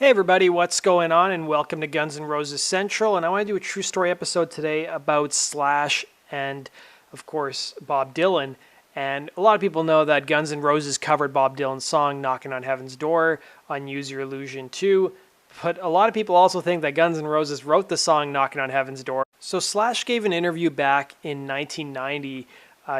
Hey everybody, what's going on? And welcome to Guns N' Roses Central. And I want to do a true story episode today about Slash and, of course, Bob Dylan. And a lot of people know that Guns N' Roses covered Bob Dylan's song Knocking on Heaven's Door on Use Your Illusion 2. But a lot of people also think that Guns N' Roses wrote the song Knocking on Heaven's Door. So Slash gave an interview back in 1990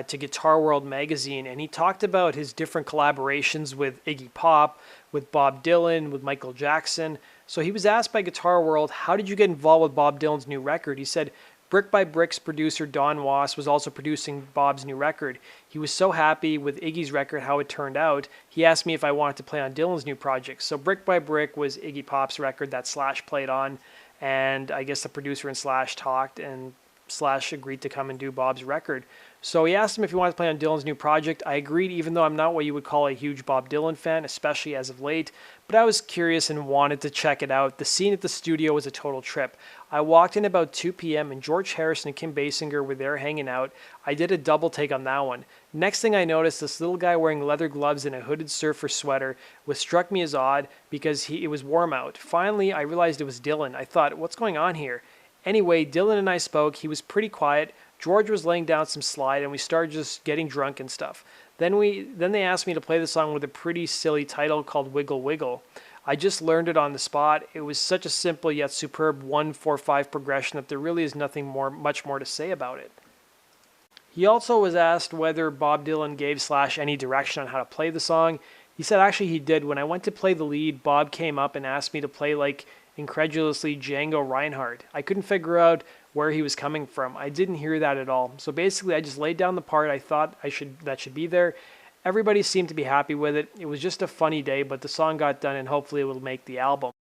to Guitar World magazine, and he talked about his different collaborations with Iggy Pop, with Bob Dylan, with Michael Jackson. So he was asked by Guitar World, how did you get involved with Bob Dylan's new record? He said, Brick by Brick's producer Don Was was also producing Bob's new record. He was so happy with Iggy's record, how it turned out, he asked me if I wanted to play on Dylan's new project. So Brick by Brick was Iggy Pop's record that Slash played on, and I guess the producer and Slash talked, and Slash agreed to come and do Bob's record. So he asked him if he wanted to play on Dylan's new project. I agreed, even though I'm not what you would call a huge Bob Dylan fan, especially as of late, but I was curious and wanted to check it out. The scene at the studio was a total trip. I walked in about 2 p.m. and George Harrison and Kim Basinger were there hanging out. I did a double take on that one. Next thing I noticed, this little guy wearing leather gloves and a hooded surfer sweater, which struck me as odd because it was warm out. Finally, I realized it was Dylan. I thought, what's going on here? Anyway, Dylan and I spoke. He was pretty quiet. George was laying down some slide, and we started just getting drunk and stuff. Then they asked me to play the song with a pretty silly title called Wiggle Wiggle. I just learned it on the spot. It was such a simple yet superb 1-4-5 progression that there really is much more to say about it. He also was asked whether Bob Dylan gave Slash any direction on how to play the song. He said actually he did. When I went to play the lead, Bob came up and asked me to play like incredulously Django Reinhardt. I couldn't figure out where he was coming from. I didn't hear that at all. So basically I just laid down the part I thought that should be there. Everybody seemed to be happy with it. It was just a funny day, but the song got done and hopefully it will make the album.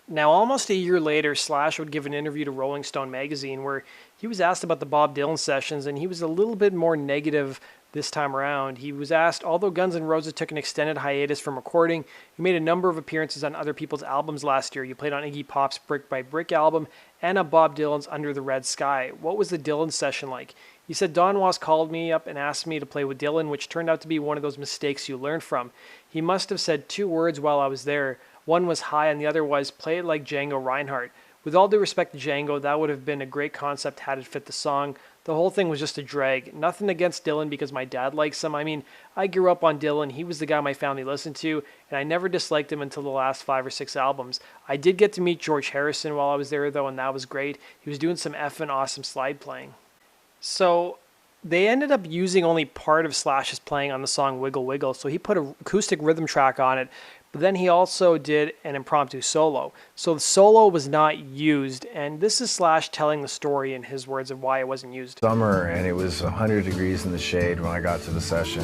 Now, almost a year later, Slash would give an interview to Rolling Stone magazine where he was asked about the Bob Dylan sessions, and he was a little bit more negative this time around. He was asked, although Guns N' Roses took an extended hiatus from recording, you made a number of appearances on other people's albums last year. You played on Iggy Pop's Brick by Brick album and on Bob Dylan's Under the Red Sky. What was the Dylan session like? He said, Don Was called me up and asked me to play with Dylan, which turned out to be one of those mistakes you learn from. He must have said 2 words while I was there. One was hi and the other was play it like Django Reinhardt. With all due respect to Django, that would have been a great concept had it fit the song. The whole thing was just a drag. Nothing against Dylan because my dad likes him. I mean, I grew up on Dylan. He was the guy my family listened to, and I never disliked him until the last 5 or 6 albums. I did get to meet George Harrison while I was there, though, and that was great. He was doing some effing awesome slide playing. So they ended up using only part of Slash's playing on the song Wiggle Wiggle, so he put an acoustic rhythm track on it, but then he also did an impromptu solo. So the solo was not used, and this is Slash telling the story in his words of why it wasn't used. Summer, and it was 100 degrees in the shade when I got to the session,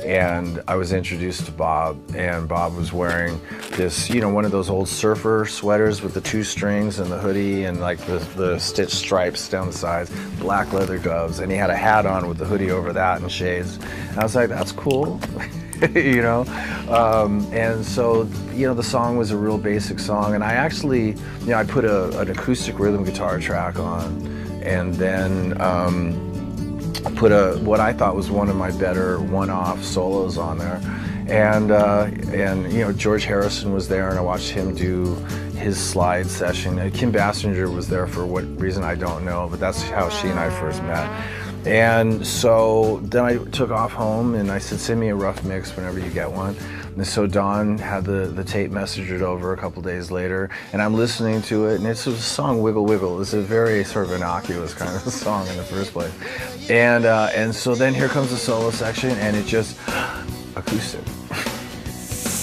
and I was introduced to Bob, and Bob was wearing this, one of those old surfer sweaters with the 2 strings and the hoodie and like the stitched stripes down the sides, black leather gloves, and he had a hat on with the hoodie over that and shades. And I was like, that's cool. And so, the song was a real basic song, and I actually, I put an acoustic rhythm guitar track on, and then put what I thought was one of my better one-off solos on there, and George Harrison was there, and I watched him do his slide session. Kim Basinger was there for what reason I don't know, but that's how she and I first met. And so then I took off home and I said, send me a rough mix whenever you get one. And so Don had the tape messaged over a couple days later, and I'm listening to it, and it's a song Wiggle Wiggle. It's a very sort of innocuous kind of song in the first place. And so then here comes the solo section, and it just, acoustic.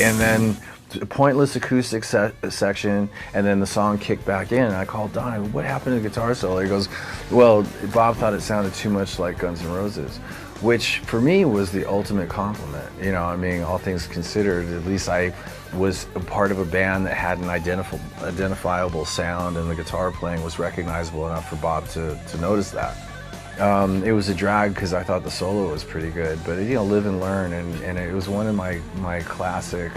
And then a pointless acoustic section, and then the song kicked back in, and I called Don, what happened to the guitar solo? He goes, well, Bob thought it sounded too much like Guns N' Roses, which for me was the ultimate compliment. All things considered, at least I was a part of a band that had an identifiable sound, and the guitar playing was recognizable enough for Bob to notice that. It was a drag because I thought the solo was pretty good, but live and learn, and it was one of my classic,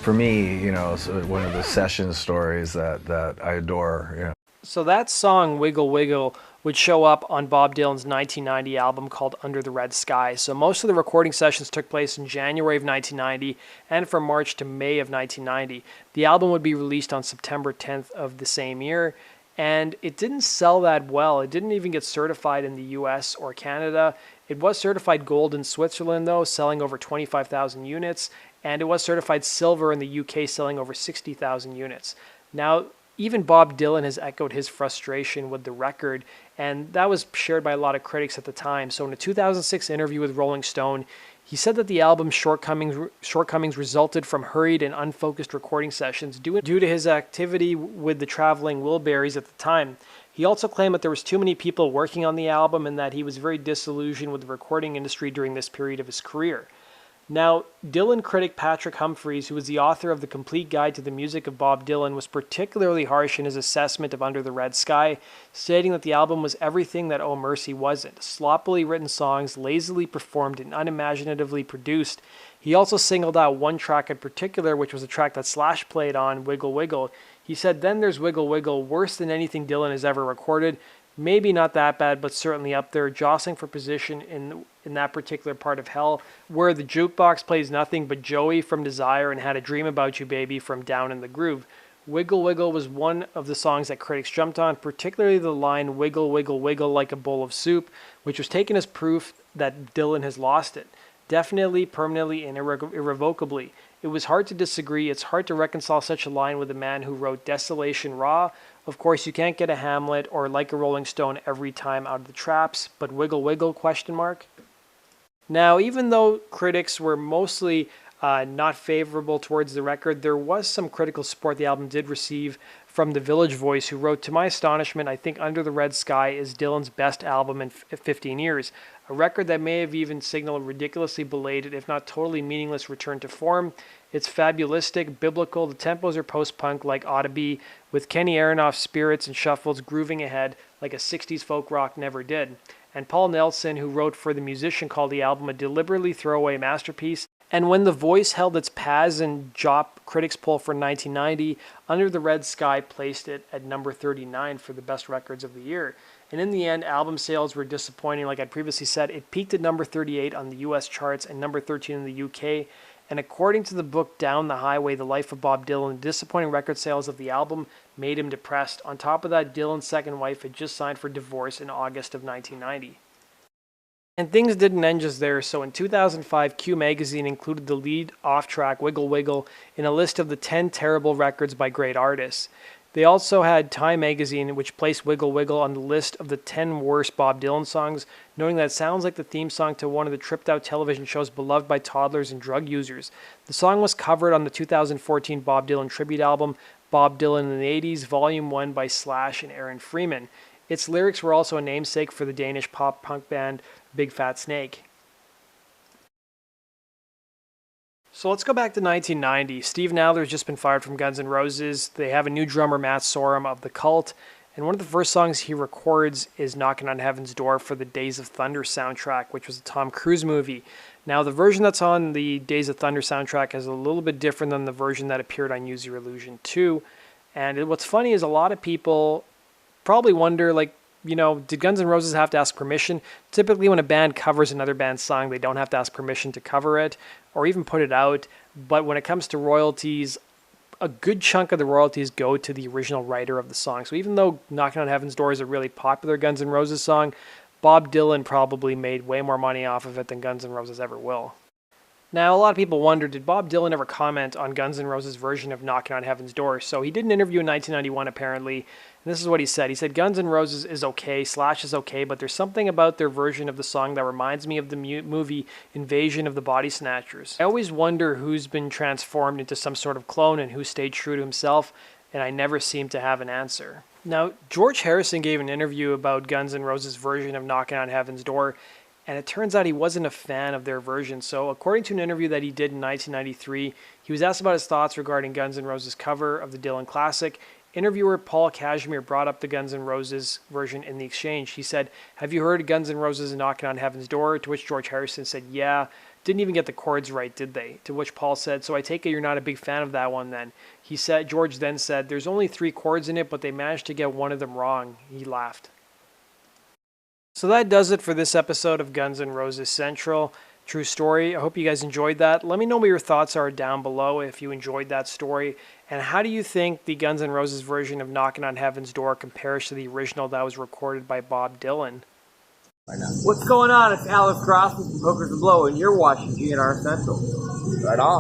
for me, one of the session stories that I adore. So that song, Wiggle Wiggle, would show up on Bob Dylan's 1990 album called Under the Red Sky. So most of the recording sessions took place in January of 1990 and from March to May of 1990. The album would be released on September 10th of the same year, and it didn't sell that well. It didn't even get certified in the US or Canada. It was certified gold in Switzerland, though, selling over 25,000 units, and it was certified silver in the UK, selling over 60,000 units. Now, even Bob Dylan has echoed his frustration with the record, and that was shared by a lot of critics at the time. So in a 2006 interview with Rolling Stone, he said that the album's shortcomings resulted from hurried and unfocused recording sessions due to his activity with the Traveling Wilburys at the time. He also claimed that there was too many people working on the album and that he was very disillusioned with the recording industry during this period of his career. Now, Dylan critic Patrick Humphreys, who was the author of The Complete Guide to the Music of Bob Dylan, was particularly harsh in his assessment of Under the Red Sky, stating that the album was everything that Oh Mercy wasn't: sloppily written songs, lazily performed, and unimaginatively produced. He also singled out one track in particular, which was a track that Slash played on, Wiggle Wiggle. He said, "Then there's Wiggle Wiggle, worse than anything Dylan has ever recorded. Maybe not that bad, but certainly up there, jostling for position in that particular part of hell, where the jukebox plays nothing but Joey from Desire and Had a Dream About You Baby from Down in the Groove." Wiggle Wiggle was one of the songs that critics jumped on, particularly the line "Wiggle Wiggle Wiggle like a bowl of soup," which was taken as proof that Dylan has lost it. Definitely, permanently, and irrevocably. It was hard to disagree. It's hard to reconcile such a line with a man who wrote Desolation Raw. Of course, you can't get a Hamlet or Like a Rolling Stone every time out of the traps, but Wiggle Wiggle, question mark. Now, even though critics were mostly not favorable towards the record, there was some critical support the album did receive from The Village Voice, who wrote, "To my astonishment, I think Under the Red Sky is Dylan's best album in 15 years. A record that may have even signaled a ridiculously belated, if not totally meaningless, return to form. It's fabulistic, biblical, the tempos are post-punk like ought to be, with Kenny Aronoff's spirits and shuffles grooving ahead like a 60s folk rock never did." And Paul Nelson, who wrote for The Musician, called the album a deliberately throwaway masterpiece. And when The Voice held its Paz and Jop critics poll for 1990, Under the Red Sky placed it at number 39 for the best records of the year. And in the end, album sales were disappointing. Like I previously said, it peaked at number 38 on the US charts and number 13 in the UK. And according to the book Down the Highway, The Life of Bob Dylan, the disappointing record sales of the album made him depressed. On top of that, Dylan's second wife had just signed for divorce in August of 1990. And things didn't end just there, so in 2005, Q Magazine included the lead off-track Wiggle Wiggle in a list of the 10 terrible records by great artists. They also had Time Magazine, which placed Wiggle Wiggle on the list of the 10 worst Bob Dylan songs, noting that it sounds like the theme song to one of the tripped-out television shows beloved by toddlers and drug users. The song was covered on the 2014 Bob Dylan tribute album, Bob Dylan in the 80s, Volume 1 by Slash and Aaron Freeman. Its lyrics were also a namesake for the Danish pop-punk band Big Fat Snake. So let's go back to 1990. Steve Nadler has just been fired from Guns N' Roses. They have a new drummer, Matt Sorum, of The Cult. And one of the first songs he records is Knocking on Heaven's Door for the Days of Thunder soundtrack, which was a Tom Cruise movie. Now, the version that's on the Days of Thunder soundtrack is a little bit different than the version that appeared on Use Your Illusion 2. And what's funny is a lot of people probably wonder, like, you know, did Guns N' Roses have to ask permission? Typically, when a band covers another band's song, they don't have to ask permission to cover it or even put it out. But when it comes to royalties, a good chunk of the royalties go to the original writer of the song. So even though Knocking on Heaven's Door is a really popular Guns N' Roses song, Bob Dylan probably made way more money off of it than Guns N' Roses ever will. Now, a lot of people wonder, did Bob Dylan ever comment on Guns N' Roses' version of Knocking on Heaven's Door? So he did an interview in 1991, apparently, and this is what he said. He said, "Guns N' Roses is okay, Slash is okay, but there's something about their version of the song that reminds me of the movie Invasion of the Body Snatchers. I always wonder who's been transformed into some sort of clone and who stayed true to himself, and I never seem to have an answer." Now, George Harrison gave an interview about Guns N' Roses' version of Knocking on Heaven's Door, and it turns out he wasn't a fan of their version. So according to an interview that he did in 1993, he was asked about his thoughts regarding Guns N' Roses' cover of the Dylan classic. Interviewer Paul Kashmir brought up the Guns N' Roses version in the exchange. He said, "Have you heard Guns N' Roses Knocking on Heaven's Door?" To which George Harrison said, "Yeah, didn't even get the chords right, did they?" To which Paul said, "So I take it you're not a big fan of that one then." George then said, "There's only 3 chords in it, but they managed to get one of them wrong." He laughed. So that does it for this episode of Guns N' Roses Central. True story. I hope you guys enjoyed that. Let me know what your thoughts are down below if you enjoyed that story. And how do you think the Guns N' Roses version of Knocking on Heaven's Door compares to the original that was recorded by Bob Dylan? What's going on? It's Alex Graspop from Hookers and Blow, and you're watching GNR Central. Right on.